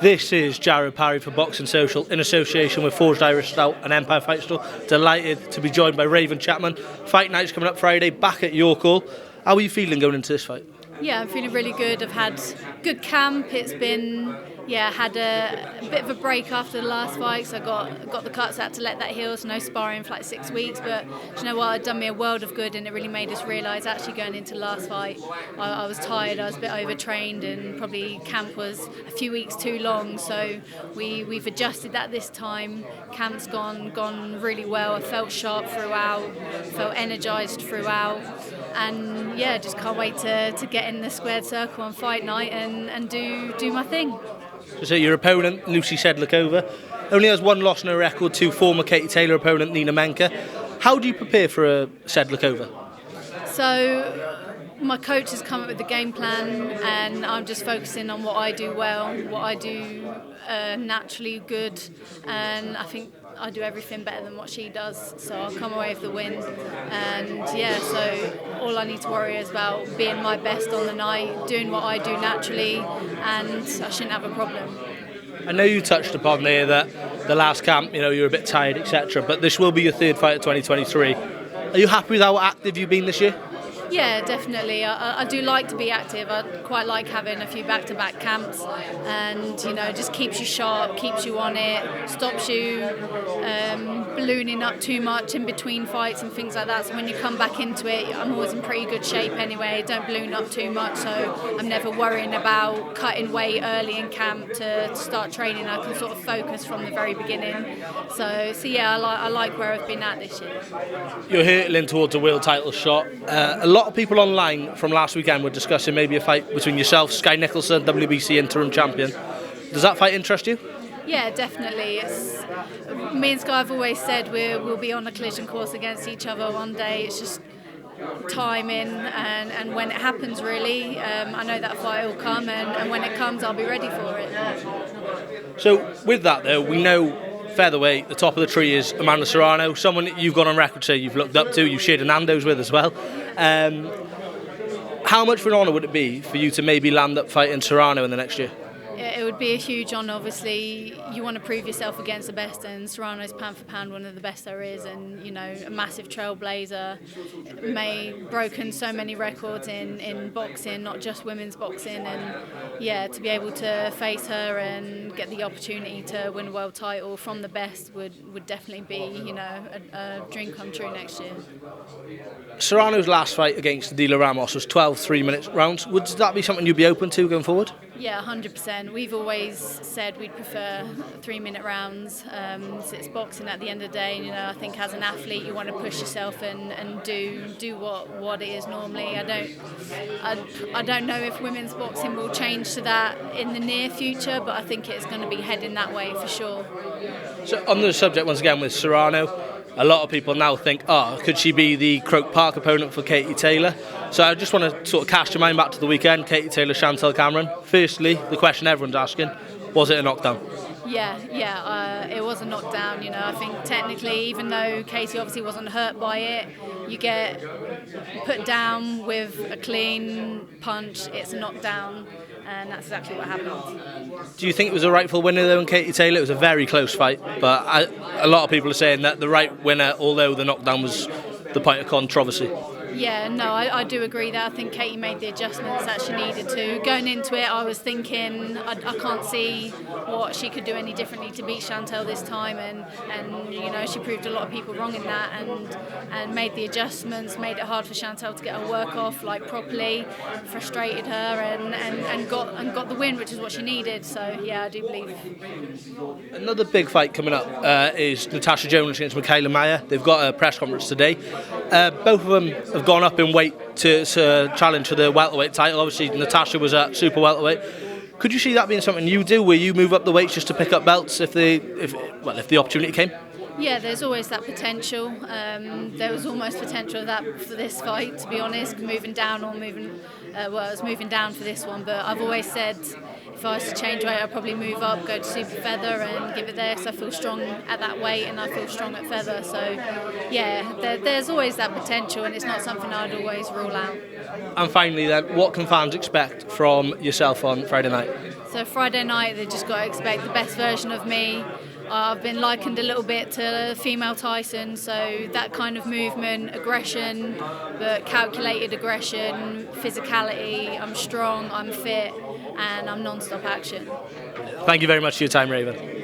This is Jared Parry for Boxing Social in association with Forged Irish Stout and Empire Fight Store. Delighted to be joined by Raven Chapman. Fight night's coming up Friday, back at York Hall. How are you feeling going into this fight? Yeah, I'm feeling really good. I've had good camp. It's been, had a bit of a break after the last fight, so I got the cuts out to let that heal, so no sparring for like 6 weeks. But do you know what? It done me a world of good, and it really made us realise actually going into last fight, I was tired, I was a bit overtrained, and probably camp was a few weeks too long. So we've adjusted that this time. Camp's gone really well. I felt sharp throughout, felt energised throughout. And just can't wait to get in the squared circle on fight night and do my thing. So your opponent, Lucie Sedlackova, only has one loss in her record to former Katie Taylor opponent Nina Menke. How do you prepare for a Sedlackova? So my coach has come up with the game plan, and I'm just focusing on what I do well, what I do naturally good, and I think I do everything better than what she does, so I'll come away with the win. And so all I need to worry is about being my best on the night, doing what I do naturally, and I shouldn't have a problem. I know you touched upon there that the last camp, you're a bit tired, etc., but this will be your third fight of 2023. Are you happy with how active you've been this year? Yeah, definitely. I do like to be active. I quite like having a few back-to-back camps, and just keeps you sharp, keeps you on it, stops you ballooning up too much in between fights and things like that. So when you come back into it, I'm always in pretty good shape anyway. Don't balloon up too much, so I'm never worrying about cutting weight early in camp to start training. I can sort of focus from the very beginning. So I like where I've been at this year. You're hurtling towards a world title shot. A lot of people online from last weekend were discussing maybe a fight between yourself, Skye Nicolson, WBC interim champion. Does that fight interest you? Yeah, definitely. Me and Skye have always said we'll be on a collision course against each other one day. It's just timing and when it happens, really. I know that fight will come, and when it comes, I'll be ready for it. So with that, though, we know featherweight, the top of the tree is Amanda Serrano, someone that you've gone on record to say you've looked up to, you've shared a Nando's with as well. How much of an honour would it be for you to maybe land up fighting Serrano in the next year? It would be a huge honour. Obviously, you want to prove yourself against the best, and Serrano's pound for pound one of the best there is, and a massive trailblazer, broken so many records in boxing, not just women's boxing, and to be able to face her and get the opportunity to win a world title from the best would definitely be a dream come true next year. Serrano's last fight against Adila Ramos was 12 3-minute rounds. Would that be something you'd be open to going forward? Yeah, 100%. We've always said we'd prefer 3-minute rounds. So it's boxing at the end of the day. I think as an athlete, you want to push yourself and do what it is normally. I don't know if women's boxing will change to that in the near future, but I think it's going to be heading that way for sure. So on the subject once again with Serrano, a lot of people now think, could she be the Croke Park opponent for Katie Taylor? So I just want to sort of cast your mind back to the weekend, Katie Taylor, Chantelle Cameron. Firstly, the question everyone's asking, was it a knockdown? Yeah, it was a knockdown. I think technically, even though Katie obviously wasn't hurt by it, you get put down with a clean punch, it's a knockdown. And that's exactly what happened. Do you think it was a rightful winner though in Katie Taylor? It was a very close fight, but a lot of people are saying that the right winner, although the knockdown was the point of controversy. Yeah, no, I do agree that I think Katie made the adjustments that she needed to. Going into it, I was thinking I can't see what she could do any differently to beat Chantelle this time, and she proved a lot of people wrong in that, and made the adjustments, made it hard for Chantelle to get her work off properly, frustrated her, and got the win, which is what she needed. So yeah, I do believe. Another big fight coming up is Natasha Jonas against Michaela Mayer. They've got a press conference today. Both of them have gone up in weight to challenge for the welterweight title. Obviously, Natasha was at super welterweight. Could you see that being something you do, where you move up the weights just to pick up belts if the opportunity came? Yeah, there's always that potential. There was almost potential of that for this fight, to be honest, moving down or moving. I was moving down for this one, but I've always said if I was to change weight, I'd probably move up, go to super feather and give it there, because I feel strong at that weight and I feel strong at feather. So yeah, there's always that potential, and it's not something I'd always rule out. And finally then, what can fans expect from yourself on Friday night? So Friday night, they just got to expect the best version of me. I've been likened a little bit to female Tyson, so that kind of movement, aggression, but calculated aggression, physicality. I'm strong, I'm fit, and I'm non-stop action. Thank you very much for your time, Raven.